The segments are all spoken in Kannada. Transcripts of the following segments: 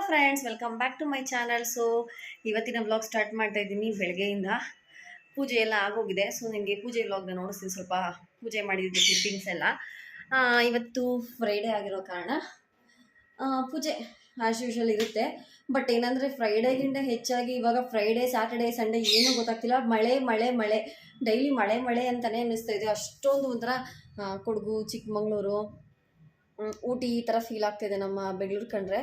Friends, welcome back to my channel. So ಇವತ್ತಿನ ವ್ಲಾಗ್ ಸ್ಟಾರ್ಟ್ ಮಾಡ್ತಾ ಇದ್ದೀನಿ. ಬೆಳಗ್ಗೆಯಿಂದ ಪೂಜೆ ಎಲ್ಲ ಆಗೋಗಿದೆ. ಸೊ ನಿಮಗೆ ಪೂಜೆ ವ್ಲಾಗ್ನ ನೋಡಿಸ್ತೀನಿ. ಸ್ವಲ್ಪ ಪೂಜೆ ಮಾಡಿದ್ದು ಕ್ಲಿಪ್ಪಿಂಗ್ಸ್ ಎಲ್ಲ. ಇವತ್ತು ಫ್ರೈಡೇ ಆಗಿರೋ ಕಾರಣ ಪೂಜೆ ಆ್ಯಸ್ ಯೂಶುವಲ್ ಇರುತ್ತೆ. ಬಟ್ ಏನಂದರೆ ಫ್ರೈಡೇಗಿಂತ ಹೆಚ್ಚಾಗಿ ಇವಾಗ ಫ್ರೈಡೇ, ಸ್ಯಾಟರ್ಡೇ, ಸಂಡೇ ಏನೂ ಗೊತ್ತಾಗ್ತಿಲ್ಲ. ಮಳೆ ಮಳೆ ಮಳೆ, ಡೈಲಿ ಮಳೆ ಮಳೆ ಅಂತಲೇ ಅನ್ನಿಸ್ತಾ ಇದೆ. ಅಷ್ಟೊಂದು ಒಂಥರ ಕೊಡಗು, ಚಿಕ್ಕಮಂಗ್ಳೂರು, ಊಟಿ ಈ ಥರ ಫೀಲ್ ಆಗ್ತಾಯಿದೆ ನಮ್ಮ ಬೆಂಗಳೂರು ಕಂಡ್ರೆ.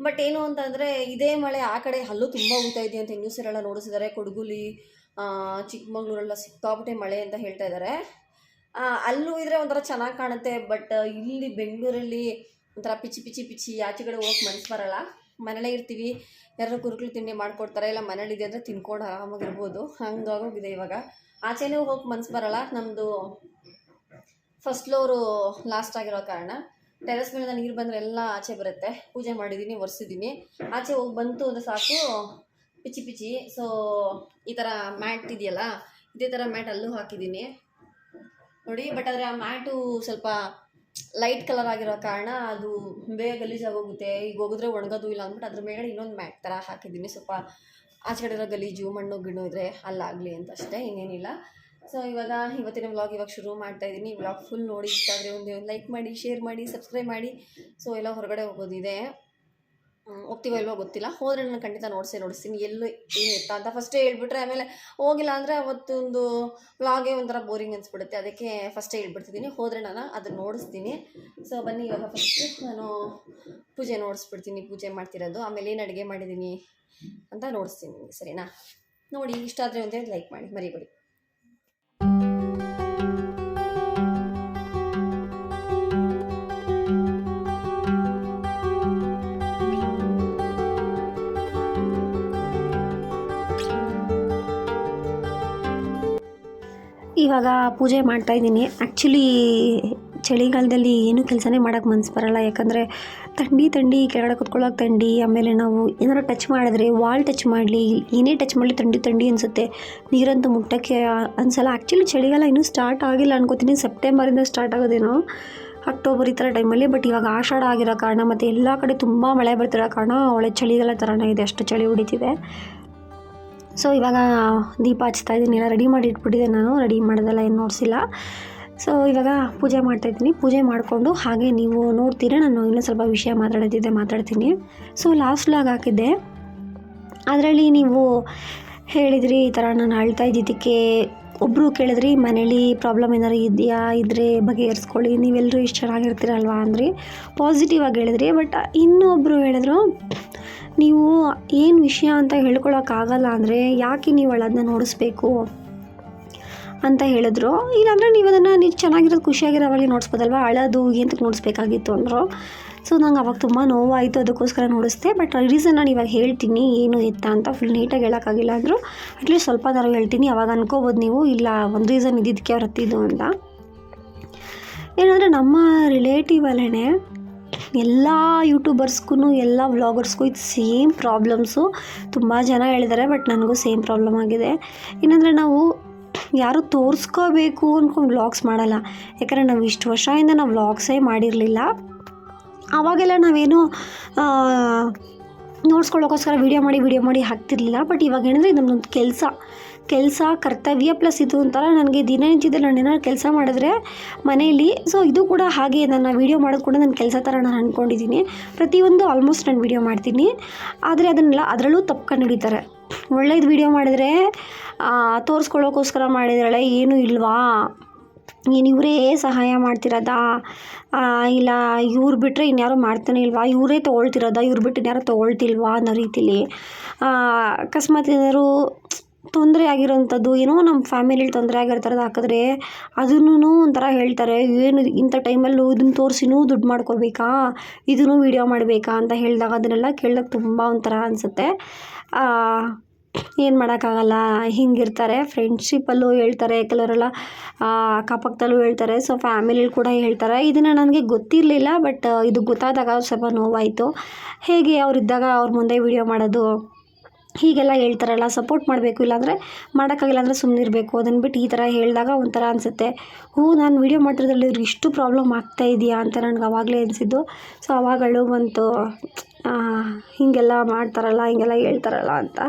ಬಟ್ ಏನು ಅಂತಂದರೆ ಇದೇ ಮಳೆ ಆ ಕಡೆ ಅಲ್ಲೂ ತುಂಬ ಹೋಗ್ತಾ ಇದೆ ಅಂತ ನ್ಯೂಸಲ್ಲೆಲ್ಲ ನೋಡಿಸಿದ್ದಾರೆ. ಕೊಡಗುಲಿ, ಚಿಕ್ಕಮಂಗ್ಳೂರೆಲ್ಲ ಸಿಕ್ಕಾಪಟ್ಟೆ ಮಳೆ ಅಂತ ಹೇಳ್ತಾ ಇದ್ದಾರೆ. ಅಲ್ಲೂ ಇದ್ರೆ ಒಂಥರ ಚೆನ್ನಾಗಿ ಕಾಣುತ್ತೆ. ಬಟ್ ಇಲ್ಲಿ ಬೆಂಗಳೂರಲ್ಲಿ ಒಂಥರ ಪಿಚ್ಚಿ ಪಿಚ್ಚಿ ಪಿಚ್ಚಿ, ಆಚೆ ಕಡೆ ಹೋಗಕ್ಕೆ ಮನಸ್ಸು ಬರೋಲ್ಲ. ಮನೇಲೇ ಇರ್ತೀವಿ, ಯಾರೋ ಕುರುಕಲು ತಿಂಡಿ ಮಾಡಿಕೊಡ್ತಾರೆ, ಇಲ್ಲ ಮನೇಲಿದೆ ಅಂದರೆ ತಿನ್ಕೊಂಡು ಆರಾಮಾಗಿರ್ಬೋದು. ಹಂಗಾಗೋಗಿದೆ ಇವಾಗ. ಆಚೆನೂ ಹೋಗಕ್ಕೆ ಮನಸ್ಸು ಬರೋಲ್ಲ. ನಮ್ಮದು ಫಸ್ಟ್ ಫ್ಲೋರು ಲಾಸ್ಟ್ ಆಗಿರೋ ಕಾರಣ ಟೆರೆಸ್ ಮೇಲೆ ನೀರು ಬಂದರೆ ಎಲ್ಲ ಆಚೆ ಬರುತ್ತೆ. ಪೂಜೆ ಮಾಡಿದ್ದೀನಿ, ಒರೆಸಿದ್ದೀನಿ. ಆಚೆ ಹೋಗಿ ಬಂತು ಅಂದರೆ ಸಾಕು ಪಿಚ್ಚಿ ಪಿಚ್ಚಿ. ಸೊ ಈ ಥರ ಮ್ಯಾಟ್ ಇದೆಯಲ್ಲ, ಇದೇ ಥರ ಮ್ಯಾಟ್ ಅಲ್ಲೂ ಹಾಕಿದ್ದೀನಿ ನೋಡಿ. ಬಟ್ ಆದರೆ ಆ ಮ್ಯಾಟು ಸ್ವಲ್ಪ ಲೈಟ್ ಕಲರ್ ಆಗಿರೋ ಕಾರಣ ಅದು ಬೇಗ ಗಲೀಜಾಗೋಗುತ್ತೆ. ಈಗ ಹೋಗಿದ್ರೆ ಒಣಗೋದು ಇಲ್ಲ ಅಂದ್ಬಿಟ್ಟು ಅದ್ರ ಮೇಲೆ ಇನ್ನೊಂದು ಮ್ಯಾಟ್ ಥರ ಹಾಕಿದ್ದೀನಿ. ಸ್ವಲ್ಪ ಆಚೆ ಕಡೆ ಇರೋ ಗಲೀಜು, ಮಣ್ಣು ಗಿಣ್ಣು ಇದ್ದರೆ ಅಲ್ಲಾಗಲಿ ಅಂತ ಅಷ್ಟೇ, ಇನ್ನೇನಿಲ್ಲ. ಸೊ ಇವತ್ತಿನ ವ್ಲಾಗ್ ಇವಾಗ ಶುರು ಮಾಡ್ತಾಯಿದ್ದೀನಿ. ವ್ಲಾಗ್ ಫುಲ್ ನೋಡಿ, ಇಷ್ಟ ಆದರೆ ಒಂದು ಲೈಕ್ ಮಾಡಿ, ಶೇರ್ ಮಾಡಿ, ಸಬ್ಸ್ಕ್ರೈಬ್ ಮಾಡಿ. ಸೊ ಎಲ್ಲ ಹೊರಗಡೆ ಹೋಗೋದಿದೆ, ಹೋಗ್ತೀವೋ ಇಲ್ವೋ ಗೊತ್ತಿಲ್ಲ. ಹೋದರೆ ನಾನು ಖಂಡಿತ ನೋಡಿಸ್ತೀನಿ ಎಲ್ಲೂ ಏನು ಇತ್ತ ಅಂತ ಫಸ್ಟೇ ಹೇಳ್ಬಿಟ್ರೆ ಆಮೇಲೆ ಹೋಗಿಲ್ಲ ಅಂದರೆ ಅವತ್ತೊಂದು ವ್ಲಾಗೇ ಒಂಥರ ಬೋರಿಂಗ್ ಅನಿಸ್ಬಿಡುತ್ತೆ. ಅದಕ್ಕೆ ಫಸ್ಟೇ ಹೇಳ್ಬಿಡ್ತಿದ್ದೀನಿ. ಹೋದರೆ ನಾನು ಅದನ್ನು ನೋಡಿಸ್ತೀನಿ. ಸೊ ಬನ್ನಿ, ಇವಾಗ ಫಸ್ಟು ನಾನು ಪೂಜೆ ನೋಡಿಸ್ಬಿಡ್ತೀನಿ, ಪೂಜೆ ಮಾಡ್ತಿರೋದು. ಆಮೇಲೆ ಏನು ಅಡುಗೆ ಮಾಡಿದ್ದೀನಿ ಅಂತ ನೋಡಿಸ್ತೀನಿ, ಸರಿನಾ? ನೋಡಿ, ಇಷ್ಟ ಆದರೆ ಒಂದೇ ಲೈಕ್ ಮಾಡಿ, ಮರಿಬೇಡಿ. ಇವಾಗ ಪೂಜೆ ಮಾಡ್ತಾಯಿದ್ದೀನಿ. ಆ್ಯಕ್ಚುಲಿ ಚಳಿಗಾಲದಲ್ಲಿ ಏನೂ ಕೆಲಸನೇ ಮಾಡೋಕ್ಕೆ ಮನಸ್ಸು ಬರೋಲ್ಲ. ಯಾಕಂದರೆ ಥಂಡಿ ಕೆಳಗಡೆ ಕುತ್ಕೊಳ್ಳೋಕೆ ಥಂಡಿ. ಆಮೇಲೆ ನಾವು ಏನಾರು ಟಚ್ ಮಾಡಿದ್ರೆ, ವಾಲ್ ಟಚ್ ಮಾಡಲಿ, ಏನೇ ಟಚ್ ಮಾಡಲಿ ಥಂಡಿ ಅನಿಸುತ್ತೆ. ನೀರಂತೂ ಮುಟ್ಟೋಕ್ಕೆ ಅನಿಸಲ್ಲ. ಆ್ಯಕ್ಚುಲಿ ಚಳಿಗಾಲ ಇನ್ನೂ ಸ್ಟಾರ್ಟ್ ಆಗಿಲ್ಲ ಅನ್ಕೋತೀನಿ. ಸೆಪ್ಟೆಂಬರಿಂದ ಸ್ಟಾರ್ಟ್ ಆಗೋದೇನೋ, ಅಕ್ಟೋಬರ್ ಈ ಥರ ಟೈಮಲ್ಲಿ. ಬಟ್ ಇವಾಗ ಆಷಾಢ ಆಗಿರೋ ಕಾರಣ ಮತ್ತು ಎಲ್ಲ ಕಡೆ ತುಂಬ ಮಳೆ ಬರ್ತಿರೋ ಕಾರಣ ಒಳ್ಳೆ ಚಳಿಗಾಲ ಥರನೇ ಇದೆ, ಅಷ್ಟು ಚಳಿ ಹೊಡಿತಿದೆ. ಸೊ ಇವಾಗ ದೀಪ ಹಚ್ತಾ ಇದ್ದೀನಿ. ಎಲ್ಲ ರೆಡಿ ಮಾಡಿ ಇಟ್ಬಿಟ್ಟಿದ್ದೆ ನಾನು. ರೆಡಿ ಮಾಡೋದೆಲ್ಲ ಏನು ನೋಡಿಸಿಲ್ಲ. ಸೊ ಇವಾಗ ಪೂಜೆ ಮಾಡ್ತಾಯಿದ್ದೀನಿ. ಪೂಜೆ ಮಾಡಿಕೊಂಡು ಹಾಗೆ ನೀವು ನೋಡ್ತೀರಾ, ನಾನು ಇನ್ನೂ ಸ್ವಲ್ಪ ವಿಷಯ ಮಾತಾಡ್ತೀನಿ. ಸೊ ಲಾಸ್ಟ್ ವ್ಲಾಗ್ ಹಾಕಿದ್ದೆ, ಅದರಲ್ಲಿ ನೀವು ಹೇಳಿದ್ರಿ ಈ ಥರ ನಾನು ಅಳ್ತಾ ಇದ್ದಿದ್ದಕ್ಕೆ. ಒಬ್ಬರು ಕೇಳಿದ್ರಿ ಮನೇಲಿ ಪ್ರಾಬ್ಲಮ್ ಏನಾರು ಇದೆಯಾ, ಇದ್ದರೆ ಬಗೆಹರಿಸ್ಕೊಳ್ಳಿ, ನೀವೆಲ್ಲರೂ ಇಷ್ಟು ಚೆನ್ನಾಗಿರ್ತೀರಲ್ವಾ ಅಂದ್ರಿ, ಪಾಸಿಟಿವ್ ಆಗಿ ಹೇಳಿದ್ರಿ. ಬಟ್ ಇನ್ನೊಬ್ಬರು ಹೇಳಿದ್ರು, ನೀವು ಏನು ವಿಷಯ ಅಂತ ಹೇಳ್ಕೊಳಕ್ಕಾಗಲ್ಲ ಅಂದರೆ ಯಾಕೆ ನೀವು ಅದನ್ನ ನೋಡಿಸ್ಬೇಕು ಅಂತ ಹೇಳಿದ್ರು. ಇಲ್ಲಾಂದರೆ ನೀವು ನೀವು ಚೆನ್ನಾಗಿರೋದು, ಖುಷಿಯಾಗಿರೋವಾಗಲೇ ನೋಡಿಸ್ಬೋದಲ್ವ, ಅಳೋದು ಏನಕ್ಕೆ ನೋಡಿಸ್ಬೇಕಾಗಿತ್ತು ಅಂದರು. ಸೊ ನಂಗೆ ಅವಾಗ ತುಂಬ ನೋವಾಯಿತು, ಅದಕ್ಕೋಸ್ಕರ ನೋಡಿಸ್ದೆ. ಬಟ್ ರೀಸನ್ ನಾನು ಇವಾಗ ಹೇಳ್ತೀನಿ ಏನು ಎತ್ತ ಅಂತ. ಫುಲ್ ನೀಟಾಗಿ ಹೇಳೋಕ್ಕಾಗಿಲ್ಲ ಅಂದರು. ಅಟ್ಲೀಸ್ಟ್ ಸ್ವಲ್ಪ ಥರ ಹೇಳ್ತೀನಿ. ಅವಾಗ ಅನ್ಕೋಬೋದು ನೀವು, ಇಲ್ಲ ಒಂದು ರೀಸನ್ ಇದ್ದಿದ್ದಕ್ಕೆ ಅವ್ರು ಹತ್ತಿದ್ದು ಅಂತ. ಏನಂದರೆ ನಮ್ಮ ರಿಲೇಟಿವ್ ಅಲ್ಲೇ ಎಲ್ಲ ಯೂಟ್ಯೂಬರ್ಸ್ಗೂ, ಎಲ್ಲ ವ್ಲಾಗರ್ಸ್ಗೂ ಇದು ಸೇಮ್ ಪ್ರಾಬ್ಲಮ್ಸು. ತುಂಬ ಜನ ಹೇಳಿದ್ದಾರೆ, ಬಟ್ ನನಗೂ ಸೇಮ್ ಪ್ರಾಬ್ಲಮ್ ಆಗಿದೆ. ಏನಂದರೆ ನಾವು ಯಾರು ತೋರಿಸ್ಕೋಬೇಕು ಅಂದ್ಕೊಂಡು ವ್ಲಾಗ್ಸ್ ಮಾಡಲ್ಲ. ಯಾಕಂದರೆ ನಾವು ಇಷ್ಟು ವರ್ಷದಿಂದ ನಾವು ವ್ಲಾಗ್ಸೇ ಮಾಡಿರಲಿಲ್ಲ. ಆವಾಗೆಲ್ಲ ನಾವೇನು ನೋಡ್ಸ್ಕೊಳ್ಳೋಕ್ಕೋಸ್ಕರ ವೀಡಿಯೋ ಮಾಡಿ ಹಾಕ್ತಿರ್ಲಿಲ್ಲ. ಬಟ್ ಇವಾಗ ಏನಂದರೆ ಇದು ನಮ್ಮದೊಂದು ಕೆಲಸ ಕರ್ತವ್ಯ ಪ್ಲಸ್ ಇದು ಒಂಥರ ನನಗೆ ದಿನನಿತ್ಯದಲ್ಲಿ ನಾನು ಏನಾದ್ರು ಕೆಲಸ ಮಾಡಿದ್ರೆ ಮನೆಯಲ್ಲಿ. ಸೊ ಇದು ಕೂಡ ಹಾಗೆ, ನನ್ನ ವೀಡಿಯೋ ಮಾಡೋದು ಕೂಡ ನನ್ನ ಕೆಲಸ ಥರ ನಾನು ಅಂದ್ಕೊಂಡಿದ್ದೀನಿ. ಪ್ರತಿಯೊಂದು ಆಲ್ಮೋಸ್ಟ್ ನಾನು ವೀಡಿಯೋ ಮಾಡ್ತೀನಿ. ಆದರೆ ಅದರಲ್ಲೂ ತಪ್ಪು ಕಂಡುಹಿಡಿತಾರೆ. ಒಳ್ಳೇದು ವೀಡಿಯೋ ಮಾಡಿದರೆ ತೋರಿಸ್ಕೊಳ್ಳೋಕ್ಕೋಸ್ಕರ ಮಾಡಿದ್ರಳೆ, ಏನೂ ಇಲ್ವಾ, ಏನು ಇವರೇ ಸಹಾಯ ಮಾಡ್ತಿರೋದಾ, ಇಲ್ಲ ಇವ್ರು ಬಿಟ್ಟರೆ ಇನ್ಯಾರು ಮಾಡ್ತಾನೆ ಇಲ್ವಾ, ಇವರೇ ತೊಗೊಳ್ತಿರೋದಾ, ಇವ್ರು ಬಿಟ್ಟು ಇನ್ಯಾರು ತೊಗೊಳ್ತಿಲ್ವಾ ಅನ್ನೋ ರೀತಿಲಿ. ಅಕಸ್ಮಾತ್ ಏನಾದ್ರು ತೊಂದರೆ ಆಗಿರೋಂಥದ್ದು, ಏನೋ ನಮ್ಮ ಫ್ಯಾಮಿಲಿಲಿ ತೊಂದರೆ ಆಗಿರ್ತಾರದು ಹಾಕಿದ್ರೆ ಅದನ್ನೂ ಒಂಥರ ಹೇಳ್ತಾರೆ, ಏನು ಇಂಥ ಟೈಮಲ್ಲೂ ಇದನ್ನು ತೋರಿಸಿನೂ ದುಡ್ಡು ಮಾಡ್ಕೋಬೇಕಾ, ಇದನ್ನು ವೀಡಿಯೋ ಮಾಡಬೇಕಾ ಅಂತ ಹೇಳಿದಾಗ ಅದನ್ನೆಲ್ಲ ಕೇಳೋಕ್ಕೆ ತುಂಬ ಒಂಥರ ಅನಿಸುತ್ತೆ. ಏನು ಮಾಡೋಕ್ಕಾಗಲ್ಲ, ಹಿಂಗಿರ್ತಾರೆ. ಫ್ರೆಂಡ್ಶಿಪ್ಪಲ್ಲೂ ಹೇಳ್ತಾರೆ ಕೆಲವರೆಲ್ಲ, ಅಕ್ಕಪಕ್ಕದಲ್ಲೂ ಹೇಳ್ತಾರೆ. ಸೊ ಫ್ಯಾಮಿಲಿಲಿ ಕೂಡ ಹೇಳ್ತಾರೆ. ಇದನ್ನು ನನಗೆ ಗೊತ್ತಿರಲಿಲ್ಲ. ಬಟ್ ಇದು ಗೊತ್ತಾದಾಗ ಸ್ವಲ್ಪ ನೋವಾಯಿತು. ಹೇಗೆ ಅವರಿದ್ದಾಗ ಅವ್ರ ಮುಂದೆ ವೀಡಿಯೋ ಮಾಡೋದು, ಹೀಗೆಲ್ಲ ಹೇಳ್ತಾರಲ್ಲ, ಸಪೋರ್ಟ್ ಮಾಡಬೇಕು, ಇಲ್ಲಾಂದರೆ ಮಾಡೋಕ್ಕಾಗಿಲ್ಲ ಅಂದರೆ ಸುಮ್ಮನಿರಬೇಕು. ಅದನ್ನು ಬಿಟ್ಟು ಈ ಥರ ಹೇಳಿದಾಗ ಒಂಥರ ಅನಿಸುತ್ತೆ, ನಾನು ವೀಡಿಯೋ ಮಾಡ್ತಿರೋದ್ರಲ್ಲಿ ಇವ್ರಿಗೆ ಇಷ್ಟು ಪ್ರಾಬ್ಲಮ್ ಆಗ್ತಾ ಇದೆಯಾ ಅಂತ ನನಗೆ ಆವಾಗಲೇ ಅನಿಸಿದ್ದು. ಸೊ ಆವಾಗ ಅಳು ಬಂತು, ಹೀಗೆಲ್ಲ ಮಾಡ್ತಾರಲ್ಲ, ಹೀಗೆಲ್ಲ ಹೇಳ್ತಾರಲ್ಲ ಅಂತ.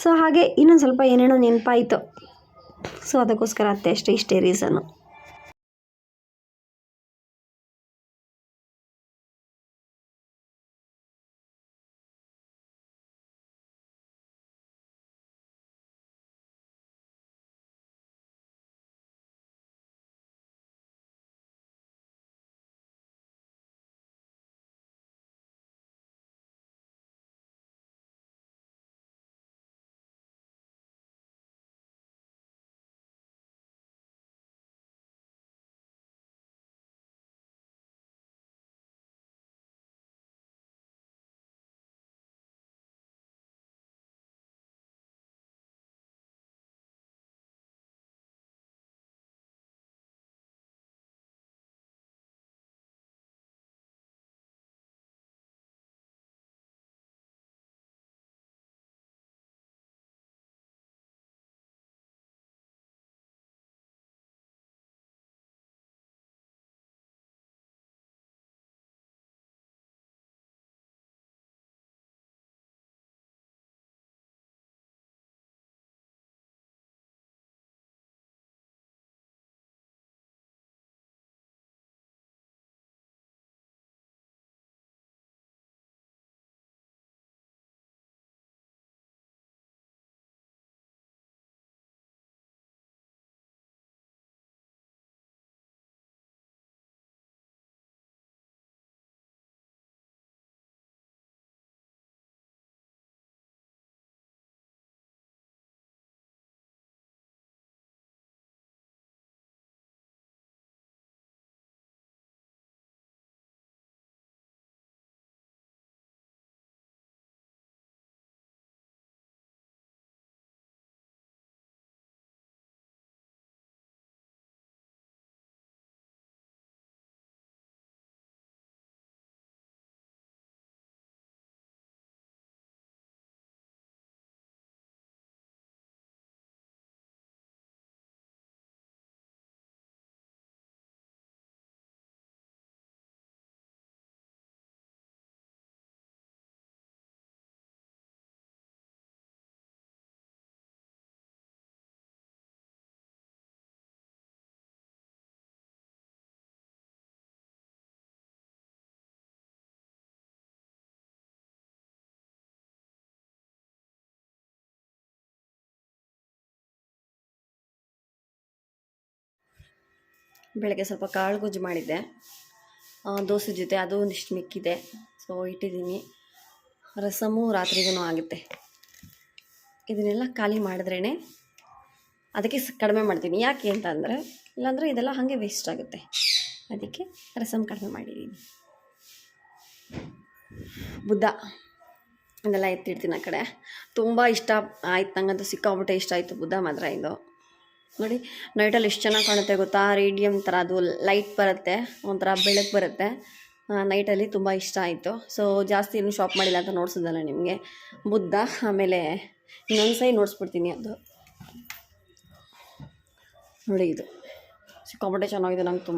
ಸೊ ಹಾಗೆ ಇನ್ನೊಂದು ಸ್ವಲ್ಪ ಏನೇನೋ ನೆನಪಾಯಿತು. ಸೊ ಅದಕ್ಕೋಸ್ಕರ ಇಷ್ಟೇ ರೀಸನ್ನು. ಬೆಳಗ್ಗೆ ಸ್ವಲ್ಪ ಕಾಳು ಗೊಜ್ಜು ಮಾಡಿದ್ದೆ ದೋಸೆ ಜೊತೆ, ಅದು ಒಂದಿಷ್ಟು ಮಿಕ್ಕಿದೆ. ಸೊ ಇಟ್ಟಿದ್ದೀನಿ. ರಸಮು ರಾತ್ರಿಗೂ ಆಗುತ್ತೆ. ಇದನ್ನೆಲ್ಲ ಖಾಲಿ ಮಾಡಿದ್ರೇ ಅದಕ್ಕೆ ಕಡಿಮೆ ಮಾಡ್ತೀನಿ. ಯಾಕೆ ಅಂತಂದರೆ ಇಲ್ಲಾಂದರೆ ಇದೆಲ್ಲ ಹಾಗೆ ವೇಸ್ಟ್ ಆಗುತ್ತೆ. ಅದಕ್ಕೆ ರಸಮ್ ಕಡಿಮೆ ಮಾಡಿದ್ದೀನಿ. ಬುದ್ಧ ಇದೆಲ್ಲ ಎತ್ತಿಡ್ತೀನಿ ಆ ಕಡೆ. ತುಂಬ ಇಷ್ಟ ಆಯ್ತು ನಂಗಂತೂ, ಸಿಕ್ಕಾಬಿಟ್ಟೆ ಇಷ್ಟ ಆಯಿತು ಬುದ್ಧ ಮಾತ್ರ. ಇದು ನೋಡಿ ನೈಟಲ್ಲಿ ಎಷ್ಟು ಚೆನ್ನಾಗಿ ಕಾಣುತ್ತೆ ಗೊತ್ತಾ, ರೇಡಿಯಮ್ ಥರ, ಅದು ಲೈಟ್ ಬರುತ್ತೆ, ಒಂಥರ ಬೆಳಕು ಬರುತ್ತೆ ನೈಟಲ್ಲಿ. ತುಂಬ ಇಷ್ಟ ಆಯಿತು. ಸೊ ಜಾಸ್ತಿ ಇನ್ನೂ ಶಾಪ್ ಮಾಡಿಲ್ಲ ಅಂತ ನೋಡ್ಸೋದಲ್ಲ ನಿಮಗೆ. ಬುದ್ಧ ಆಮೇಲೆ ಇನ್ನೊಂದು ಸೈ ನೋಡಿಸ್ಬಿಡ್ತೀನಿ. ಅದು ನೋಡಿ, ಇದು ಸಿಕ್ಕಾಪಟ್ಟೆ ಚೆನ್ನಾಗಿದೆ. ನಂಗೆ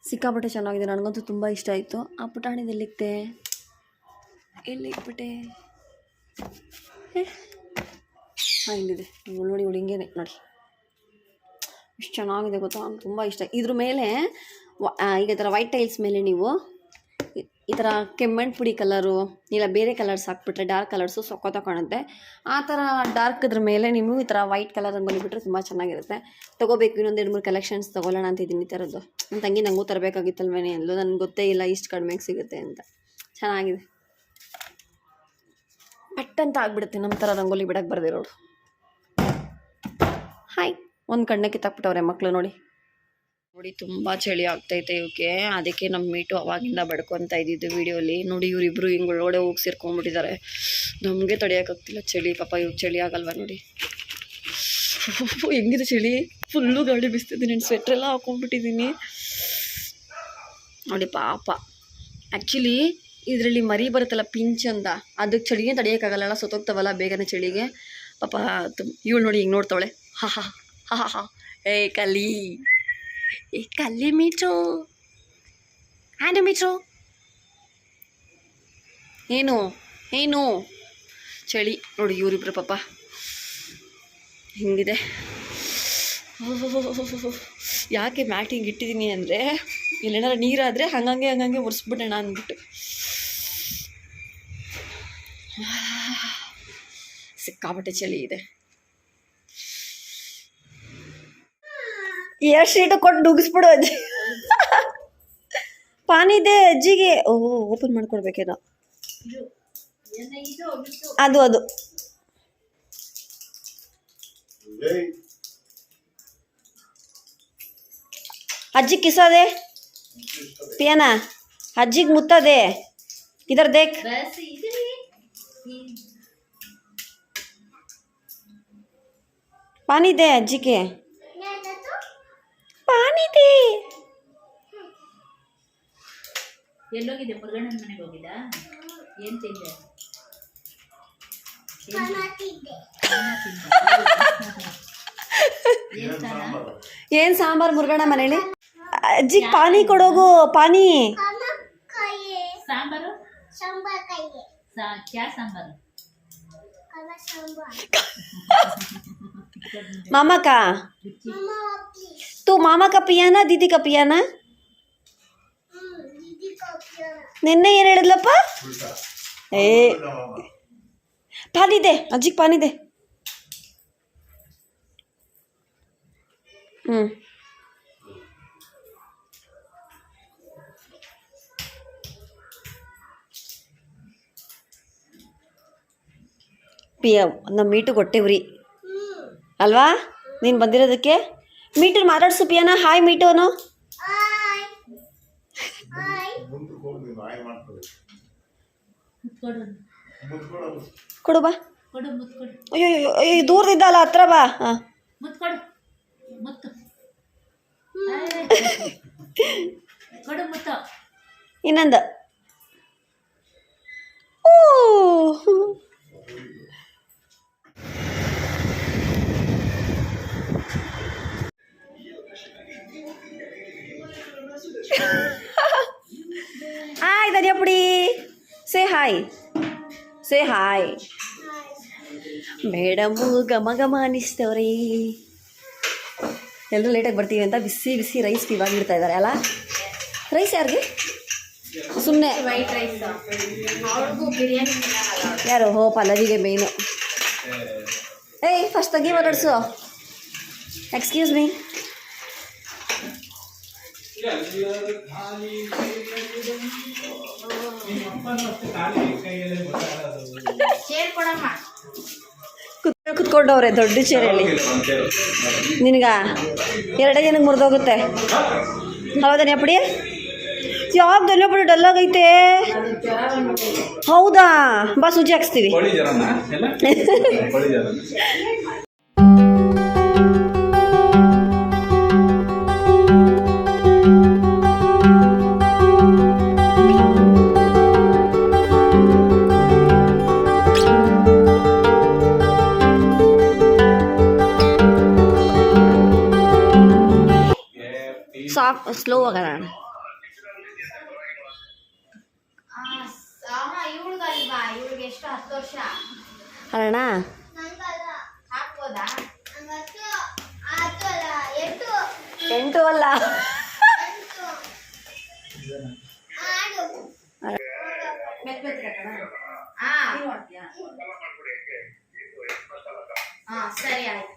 ಸಿಕ್ಕಾಪಟ್ಟೆ ಚೆನ್ನಾಗಿದೆ, ನನಗಂತೂ ತುಂಬ ಇಷ್ಟ ಆಯಿತು. ಆ ಪುಟಾಣಿದು ಎಲ್ಲಿಕ್ತೆ, ಎಲ್ಲಿ ಇಟ್ಬಿಟ್ಟೆ? ಇಲ್ಲಿದೆ ನೋಡಿ, ಹಿಂಗೇನೆ ನೋಡಿ ಎಷ್ಟು ಚೆನ್ನಾಗಿದೆ ಗೊತ್ತಾ. ತುಂಬ ಇಷ್ಟ. ಇದ್ರ ಮೇಲೆ ಈಗ ಥರ ವೈಟ್ ಟೈಲ್ಸ್ ಮೇಲೆ ನೀವು ಈ ಥರ ಕೆಮ್ಮಣ್ಣು ಪುಡಿ ಕಲರು ಇಲ್ಲ ಬೇರೆ ಕಲರ್ಸ್ ಹಾಕ್ಬಿಟ್ರೆ, ಡಾರ್ಕ್ ಕಲರ್ಸು ಸೊಕ್ಕ ಕಾಣುತ್ತೆ. ಆ ಥರ ಡಾರ್ಕ್ ಇದ್ರ ಮೇಲೆ ನೀವು ಈ ಥರ ವೈಟ್ ಕಲರ್ ರಂಗೋಲಿ ಬಿಟ್ಟರೆ ತುಂಬ ಚೆನ್ನಾಗಿರುತ್ತೆ. ತೊಗೋಬೇಕು, ಇನ್ನೊಂದು 2-3 ಕಲೆಕ್ಷನ್ಸ್ ತೊಗೊಳ್ಳೋಣ ಅಂತಿದ್ದೀನಿ. ಈ ಥರದ್ದು ನನ್ನ ತಂಗಿ ನನಗೂ ತರಬೇಕಾಗಿತ್ತಲ್ವೇನೆ ಎಲ್ಲೂ, ನನಗೆ ಗೊತ್ತೇ ಇಲ್ಲ ಇಷ್ಟು ಕಡಿಮೆಗೆ ಸಿಗುತ್ತೆ ಅಂತ. ಚೆನ್ನಾಗಿದೆ, ಪಟ್ ಅಂತ ಆಗ್ಬಿಡುತ್ತೆ ನಮ್ಮ ಥರ ರಂಗೋಲಿ ಬಿಡಕ್ಕೆ ಬರ್ದಿರೋರು. ಹಾಯ್, ಒಂದು ಕಣ್ಣಕ್ಕೆ ತಕ್ಬಿಟ್ಟವ್ರೆ ಮಕ್ಕಳು ನೋಡಿ. ತುಂಬ ಚಳಿ ಆಗ್ತೈತೆ ಇವಕ್ಕೆ. ಅದಕ್ಕೆ ನಮ್ಮ ಮೀಟು ಅವಾಗಿಂದ ಬಡ್ಕೊತಾ ಇದ್ದಿದ್ದು ವೀಡಿಯೋಲಿ ನೋಡಿ. ಇವರಿಬ್ಬರು ಹಿಂಗೆ ಒಳಗಡೆ ಹೋಗಿ ಸೇರ್ಕೊಂಡ್ಬಿಟ್ಟಿದ್ದಾರೆ. ನಮಗೆ ತಡೆಯೋಕ್ಕಾಗ್ತಿಲ್ಲ ಚಳಿ. ಪಾಪ ಇವ್ರು ಚಳಿ ಆಗಲ್ವ ನೋಡಿ, ಹೆಂಗಿದೆ ಚಳಿ. ಫುಲ್ಲು ಗಾಳಿ ಬಿಸ್ತಿದ್ದೀನಿ, ಸ್ವೆಟ್ರೆಲ್ಲ ಹಾಕೊಂಡ್ಬಿಟ್ಟಿದ್ದೀನಿ ನೋಡಿ ಪಾಪ. ಆ್ಯಕ್ಚುಲಿ ಇದರಲ್ಲಿ ಮರಿ ಬರುತ್ತಲ್ಲ ಪಿಂಚ್ ಅಂತ, ಅದಕ್ಕೆ ಚಳಿಗೆ ತಡೆಯೋಕ್ಕಾಗಲ್ಲ, ಸತ್ತೋಗ್ತಾವಲ್ಲ ಬೇಗನೆ ಚಳಿಗೆ. ಪಾಪ ಇವಳು ನೋಡಿ ಹಿಂಗೆ ನೋಡ್ತಾವಳೆ, ಹಾ ಹಾ ಹಾ ಹಾ ಹಾ. ಏ ಕಲ್ಲಿ ಮೀಟ್ರು ಆ್ಯಂಡ್ ಮೀಟ್ರು ಏನು ಚಳಿ ನೋಡಿ ಇವರಿಬ್ರು ಪಾಪ ಹಿಂಗಿದೆ. ಯಾಕೆ ಮ್ಯಾಟ್ ಹಿಂಗೆ ಇಟ್ಟಿದ್ದೀನಿ ಅಂದರೆ ಇಲ್ಲೇನಾರ ನೀರಾದರೆ ಹಂಗಂಗೆ ಒರೆಸ್ಬಿಡೋಣ ಅಂದ್ಬಿಟ್ಟು. ಸಿಕ್ಕಾಪಟ್ಟೆ ಚಳಿ ಇದೆ. ಎರಡು ಶೀಟು ಕೊಟ್ಟು ನುಗ್ಗಿಸ್ಬಿಡು ಅಜ್ಜಿ. ಪಾನಿದೆ ಅಜ್ಜಿಗೆ. ಓಪನ್ ಮಾಡ್ಕೊಡ್ಬೇಕೇನೋ ಅದು ಅಜ್ಜಿ ಕಿಸದೆ पियाना अज्जी मुत्ता दे इधर देख पानी दे अज्जी के पानी दे ಎಲ್ಲೋಗಿದೆ ಮುರುಗಣ್ಣನ ಮನೆಗೆ ಹೋಗಿದಾ ಏನು ತಿಂದೆ ಏನು ಸಾಂಬಾರ್ ಮುರುಗಣ್ಣ ಮನೇಲಿ ಅಜ್ಜಿ ಪಾನಿ ಕೊಡೋಗು ಪಾನಿ ಸಾಂಬಾರು क्या सांबार मामा का तू मामा का पियाना दीदी का पियाना ನಿನ್ನೆ ಏನು ಹೇಳಿದ್ಲಪ್ಪ ಪಾನಿ ದೆ ಅಜ್ಜಿಗೆ ಪಾನಿ ದೆ ಪಿಯ ನಮ್ಮ ಮೀಟು ಕೊಟ್ಟೆ ಉರಿ ಅಲ್ವಾ ನೀನು ಬಂದಿರೋದಕ್ಕೆ ಮೀಟು ಮಾತಾಡ್ಸು ಪಿಯಾನ ಹಾಯ್ ಮೀಟೋನು ಕೊಡು ಬಾ ಅಯ್ಯೋ ಅಯ್ಯೋ ದೂರದಿದ್ದಲ್ಲ ಹತ್ರ ಬಾ ಹಾಂ ಇನ್ನೊಂದು ಓ ಹಾಯ್ ಧನ್ಯಪುಡಿ ಸೇ ಹಾಯ್ ಮೇಡಮು ಘಮ ಅನಿಸ್ತವ್ರಿ. ಎಲ್ಲರೂ ಲೇಟಾಗಿ ಬರ್ತೀವಿ ಅಂತ ಬಿಸಿ ರೈಸ್ ಇವಾಗ ಇಡ್ತಾ ಇದ್ದಾರೆ ಅಲ್ಲ. ರೈಸ್ ಯಾರಿಗೆ ಸುಮ್ಮನೆ ವೈಟ್ ರೈಸ್ ಬಿರಿಯಾನಿ ಯಾರು ಪಲ್ಲವಿಗೆ ಮೇಯ್ನು. ಏಯ್ ಫಸ್ಟ್ ತೆಗಿ ಮಾತಾಡ್ಸು. Excuse me. ಕುತ್ಕೊಂಡವ್ರೆ ದೊಡ್ಡ ಚೇರಲ್ಲಿ. ನಿನಗ ಎರಡೇ ಜನಕ್ಕೆ ಮುರಿದೋಗುತ್ತೆ. ಹೌದಾ ಧನ್ಯಪುಡಿ? ಯಾವ ಧನ್ಯಪುಡಿ ಡಲ್ಲಾಗೈತೆ? ಹೌದಾ ಬಾ ಸೂಜಿ ಹಾಕ್ಸ್ತೀವಿ. ಸ್ಲೋ ಆಗೋಣ. ಅಣ್ಣ 8 ಅಲ್ಲ ಸರಿ ಆಯ್ತು.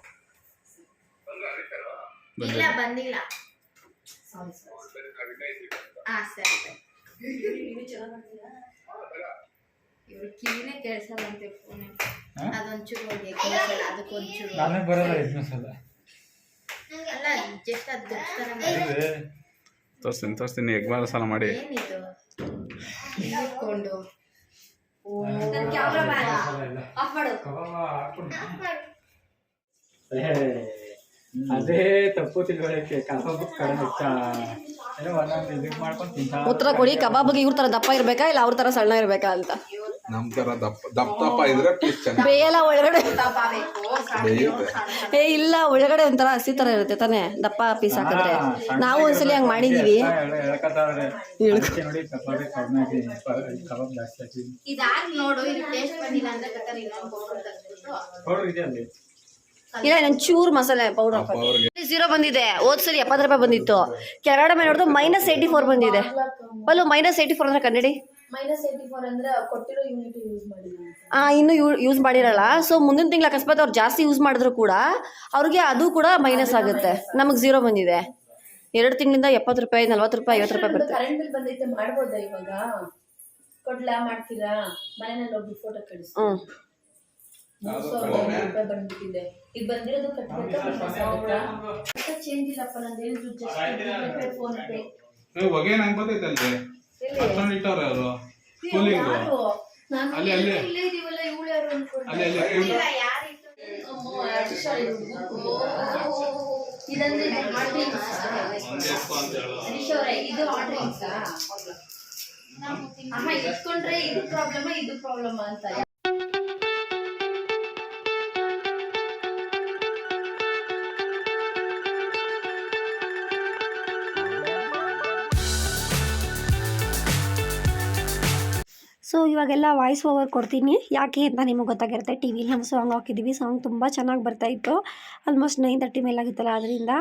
ಇಲ್ಲ ಬಂದಿಲ್ಲ. ಸರಿ ಇವ್ರು ಕಿವಿನೇ ಕೇಳಿಸಲ್ಲ ಅಂತ ಫೋನ್ ಅದೊಂಚೂರು ಹೋಗಿ ಕೇಳಿಸಲ್ಲ ಅದಕ್ಕೊಂಚೂರು ಅಲ್ಲ ಜಸ್ಟ್ ಅದು ತೋರಿಸ್ತೀನಿ ಎಗ್ ಮಸಾಲ ಮಾಡಿ ಏನಿದು ಇಟ್ಕೊಂಡು ಅದೇ ತಪ್ಪು ತಿಳುವಳಿಕೆ ಕಲಬುಕ್ ಕಡೆ ಉತ್ತರ ಕೊಡಿ. ಕಬಾಬ್ಗೆ ಇವ್ರ ಥರ ದಪ್ಪ ಇರಬೇಕಾ ಇಲ್ಲ ಅವ್ರ ಥರ ಸಣ್ಣ ಇರಬೇಕಾ ಅಂತ. ನಮ್ ತರ ದಪ್ಪ ಇದ್ರೆ ಪೀಸ್ ಚೆನ್ನಾಗಿ ಬೇಯಲ್ಲ ಒಳಗಡೆ. ಬೇಯುತ್ತೆ. ಇಲ್ಲ ಒಳಗಡೆ ಒಂಥರ ಹಸಿ ಥರ ಇರುತ್ತೆ ತಾನೇ ದಪ್ಪ ಪೀಸ್ ಹಾಕಿದ್ರೆ. ನಾವು ಒಂದ್ಸಲಿ ಹಂಗೆ ಮಾಡಿದೀವಿ. ಇದಾಗ್ ನೋಡು, ಇದು ಟೇಸ್ಟ್ ಬಂದಿಲ್ಲ ಅಂದ್ರೆ ಬೇಕಾದ್ರೆ ಇನ್ನೊಂದು ಪೌಡರ್ ತೆಗೆದ್ಬಿಟ್ಟು ಇಲ್ಲ ಇನ್ನೊಂದು ಚೂರು ಮಸಾಲೆ ಪೌಡರ್ ಹಾಕೋದು. 0 ಬಂದಿದೆ. ಹೋದ್ಸಲಿ 70 ರೂಪಾಯಿ ಬಂದಿತ್ತು. ಕೆಳಗಡೆ ಮೇಲೆ ನೋಡಿದ್ರು -84 ಬಂದಿದೆ. ಅಲ್ಲೂ -84 ಅಂದ್ರೆ ಕನ್ನಡಿ -84 ಅಂದ್ರೆ ಕೊಟ್ಟಿರೋ ಯೂನಿಟ್ ಯೂಸ್ ಮಾಡಿಲ್ಲ. ಇನ್ನೂ ಯೂಸ್ ಮಾಡಿರಲ್ಲ. ಸೊ ಮುಂದಿನ ತಿಂಗಳು ಅಕಸ್ಮಾತ್ ಅವ್ರು ಜಾಸ್ತಿ ಯೂಸ್ ಮಾಡಿದ್ರು ಕೂಡ ಅವ್ರಿಗೆ ಅದು ಕೂಡ ಮೈನಸ್ ಆಗುತ್ತೆ. ನಮಗೆ 0 ಬಂದಿದೆ. 2 ತಿಂಗಳಿಂದ 70 ರೂಪಾಯಿ 40 ರೂಪಾಯಿ 50 ರೂಪಾಯಿ ಬರುತ್ತೆ. ಕರೆಂಟ್ ಬಿಲ್ ಬಂದೈತೆ, ಮಾಡ್ಬೋದಾ ಇವಾಗ? ಕೊಡ್ಲಾ, ಮಾಡ್ತೀರಾ? ಮನೆಯಲ್ಲಿ ಹೋಗಿ ಫೋಟೋ ಕಳಿಸಿ. 350 ಬಂದ್ಬಿಟ್ಟಿದೆ. ಈಗ ಬಂದಿರೋದು ಕಟ್ಟಬೇಕಾ? ಚೇಂಜ್ ಇಲ್ಲಪ್ಪ, ನಂದು ಹೇಳಿದ್ರು ಜಸ್ಟ್ ಫೋನ್ ಪೇ. ಹೊಗೆ ನಂಗೆ ಗೊತ್ತೈತಲ್ರಿ ಅಷ್ಟೊಂದು ಇಟ್ಟವ್ರೆ ಅವರು ಕೂಲಿಂಗು ಅಲ್ಲಿ ಅಲ್ಲಿ ಇಲ್ಲೇ ಇದೀವಲ್ಲ, ಇವಳು ಯಾರು ಅನ್ಕೊಂಡು ಅಲ್ಲಿ ಅಲ್ಲಿ ಇದಂದ್ರೆ ಇದು ಆರ್ಡ್ರಿಂಗ್ಸ್ ಇಟ್ಕೊಂಡ್ರೆ ಇದು ಪ್ರಾಬ್ಲಮ್ ಅಂತ. ಸೊ ಇವಾಗೆಲ್ಲ ವಾಯ್ಸ್ ಓವರ್ ಕೊಡ್ತೀನಿ. ಯಾಕೆ ಅಂತ ನಿಮಗೆ ಗೊತ್ತಾಗಿರುತ್ತೆ. ಟಿ ವಿಲಿ ನಾವು ಸಾಂಗ್ ಹಾಕಿದ್ದೀವಿ. ಸಾಂಗ್ ತುಂಬ ಚೆನ್ನಾಗಿ ಬರ್ತಾಯಿತ್ತು. ಆಲ್ಮೋಸ್ಟ್ 9:30 ಮೇಲಾಗಿತ್ತಲ್ಲ ಅದರಿಂದ.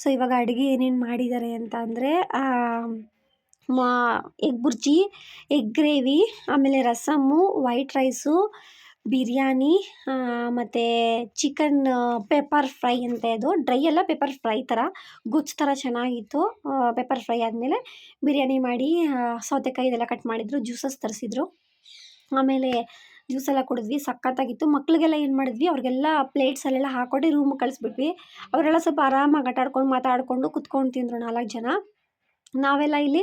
ಸೊ ಇವಾಗ ಅಡುಗೆ ಏನೇನು ಮಾಡಿದ್ದಾರೆ ಅಂತ ಅಂದರೆ ಎಗ್ ಬುರ್ಜಿ, ಎಗ್ ಗ್ರೇವಿ, ಆಮೇಲೆ ರಸಮ್ಮು, ವೈಟ್ ರೈಸು, ಬಿರಿಯಾನಿ, ಮತ್ತು ಚಿಕನ್ ಪೆಪ್ಪರ್ ಫ್ರೈ ಅಂತ. ಇದು ಡ್ರೈ ಅಲ್ಲ, ಪೆಪ್ಪರ್ ಫ್ರೈ ಥರ ಗುಜ್ಜು ಥರ ಚೆನ್ನಾಗಿತ್ತು. ಪೆಪ್ಪರ್ ಫ್ರೈ ಆದಮೇಲೆ ಬಿರಿಯಾನಿ ಮಾಡಿ ಸೌತೆಕಾಯಿ ಇದೆಲ್ಲ ಕಟ್ ಮಾಡಿದ್ರು, ಜ್ಯೂಸಸ್ ತರಿಸಿದ್ರು. ಆಮೇಲೆ ಜ್ಯೂಸೆಲ್ಲ ಕುಡಿದ್ವಿ, ಸಖತ್ತಾಗಿತ್ತು. ಮಕ್ಳಿಗೆಲ್ಲ ಏನು ಮಾಡಿದ್ವಿ, ಅವ್ರಿಗೆಲ್ಲ ಪ್ಲೇಟ್ಸಲ್ಲೆಲ್ಲ ಹಾಕ್ಕೊಟ್ಟು ರೂಮಿಗೆ ಕಳಿಸ್ಬಿಟ್ವಿ. ಅವರೆಲ್ಲ ಸ್ವಲ್ಪ ಆರಾಮಾಗಿ ಆಟಾಡ್ಕೊಂಡು ಮಾತಾಡಿಕೊಂಡು ಕುತ್ಕೊಂಡು ತಿಂದರು 4 ಜನ. ನಾವೆಲ್ಲ ಇಲ್ಲಿ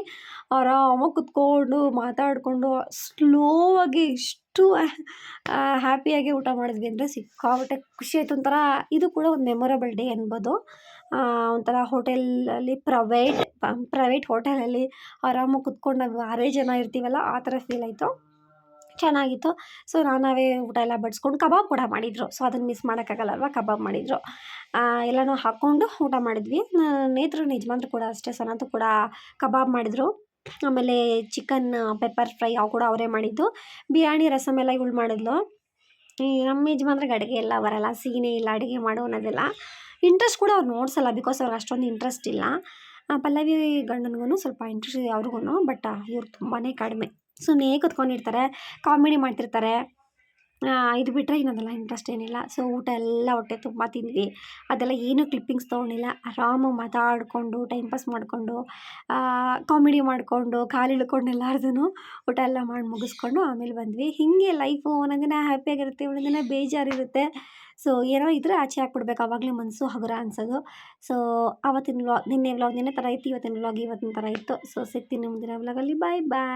ಆರಾಮಾಗಿ ಕುತ್ಕೊಂಡು ಮಾತಾಡಿಕೊಂಡು ಸ್ಲೋವಾಗಿ ಇಷ್ಟು ಹ್ಯಾಪಿಯಾಗಿ ಊಟ ಮಾಡಿದ್ವಿ ಅಂದರೆ ಸಿಕ್ಕಾಪಟ್ಟೆ ಖುಷಿ ಆಯಿತು. ಒಂಥರ ಇದು ಕೂಡ ಒಂದು ಮೆಮೊರಬಲ್ ಡೇ ಅನ್ಬೋದು. ಒಂಥರ ಹೋಟೆಲಲ್ಲಿ ಪ್ರೈವೇಟ್ ಹೋಟೆಲಲ್ಲಿ ಆರಾಮಾಗಿ ಕುತ್ಕೊಂಡು ನಾವು 6 ಜನ ಇರ್ತೀವಲ್ಲ, ಆ ಥರ ಫೀಲ್ ಆಯಿತು. ಚೆನ್ನಾಗಿತ್ತು. ಸೊ ನಾವೇ ಊಟ ಎಲ್ಲ ಬಡಿಸ್ಕೊಂಡು ಕಬಾಬ್ ಕೂಡ ಮಾಡಿದರು. ಸೊ ಅದನ್ನು ಮಿಸ್ ಮಾಡೋಕ್ಕಾಗಲ್ಲಲ್ವ, ಕಬಾಬ್ ಮಾಡಿದರು. ಎಲ್ಲನೂ ಹಾಕ್ಕೊಂಡು ಊಟ ಮಾಡಿದ್ವಿ. ನೇತ್ರ ಯಜಮಾನ್ರು ಕೂಡ ಅಷ್ಟೇ, ಸನತು ಕೂಡ ಕಬಾಬ್ ಮಾಡಿದರು. ಆಮೇಲೆ ಚಿಕನ್ ಪೆಪ್ಪರ್ ಫ್ರೈ ಅವು ಕೂಡ ಅವರೇ ಮಾಡಿದ್ದು. ಬಿರಿಯಾನಿ ರಸಮ್ ಎಲ್ಲ ಇವಳು ಮಾಡಿದ್ಲು. ಈ ನಮ್ಮ ಯಜಮಾನ್ರಿಗೆ ಅಡುಗೆ ಎಲ್ಲ ಬರಲ್ಲ, ಸೀನೇ ಇಲ್ಲ ಅಡುಗೆ ಮಾಡೋ ಅನ್ನೋದೆಲ್ಲ. ಇಂಟ್ರೆಸ್ಟ್ ಕೂಡ ಅವ್ರು ನೋಡ್ಸಲ್ಲ, ಬಿಕಾಸ್ ಅವ್ರಿಗೆ ಅಷ್ಟೊಂದು ಇಂಟ್ರೆಸ್ಟ್ ಇಲ್ಲ. ಪಲ್ಲವಿ ಗಂಡನಿಗೂ ಸ್ವಲ್ಪ ಇಂಟ್ರೆಸ್ಟ್ ಇದೆ ಅವ್ರಿಗೂ, ಬಟ್ ಇವ್ರು ತುಂಬಾ ಕಡಿಮೆ. ಸುಮ್ಮನೆ ಕೂತ್ಕೊಂಡಿರ್ತಾರೆ, ಕಾಮಿಡಿ ಮಾಡ್ತಿರ್ತಾರೆ. ಇದು ಬಿಟ್ಟರೆ ಇನ್ನೊಂದೆಲ್ಲ ಇಂಟ್ರೆಸ್ಟ್ ಏನಿಲ್ಲ. ಸೊ ಊಟ ಎಲ್ಲ ಹೊಟ್ಟೆ ತುಂಬ ತಿಂದ್ವಿ. ಅದೆಲ್ಲ ಏನೂ ಕ್ಲಿಪ್ಪಿಂಗ್ಸ್ ತೊಗೊಂಡಿಲ್ಲ. ಆರಾಮಾಗಿ ಮಾತಾಡಿಕೊಂಡು ಟೈಮ್ ಪಾಸ್ ಮಾಡಿಕೊಂಡು ಕಾಮಿಡಿ ಮಾಡಿಕೊಂಡು ಕಾಲು ಇಳ್ಕೊಂಡು ಎಲ್ಲಾರ್ದು ಊಟ ಎಲ್ಲ ಮಾಡಿ ಮುಗಿಸ್ಕೊಂಡು ಆಮೇಲೆ ಬಂದ್ವಿ. ಹೀಗೆ ಲೈಫು ಒಂದೊಂದು ದಿನ ಹ್ಯಾಪಿಯಾಗಿರುತ್ತೆ, ಒಂದೊಂದು ದಿನ ಬೇಜಾರಿರುತ್ತೆ. ಸೊ ಏನೋ ಇದ್ದರೆ ಆಚೆ ಹಾಕ್ಬಿಡ್ಬೇಕು, ಆವಾಗಲೇ ಮನಸ್ಸು ಹಗುರ ಅನ್ಸೋದು. ಸೊ ಆವತ್ತಿನ ವ್ಲಾಗ್ ನಿನ್ನೆ ಥರ ಇತ್ತು, ಇವತ್ತಿನ ವ್ಲಾಗ್ ಇವತ್ತಿನ ಥರ ಇತ್ತು. ಸೊ ಸಿಗ್ತೀನಿ ಮುಂದಿನ ವ್ಲಾಗಲ್ಲಿ. ಬಾಯ್ ಬಾಯ್.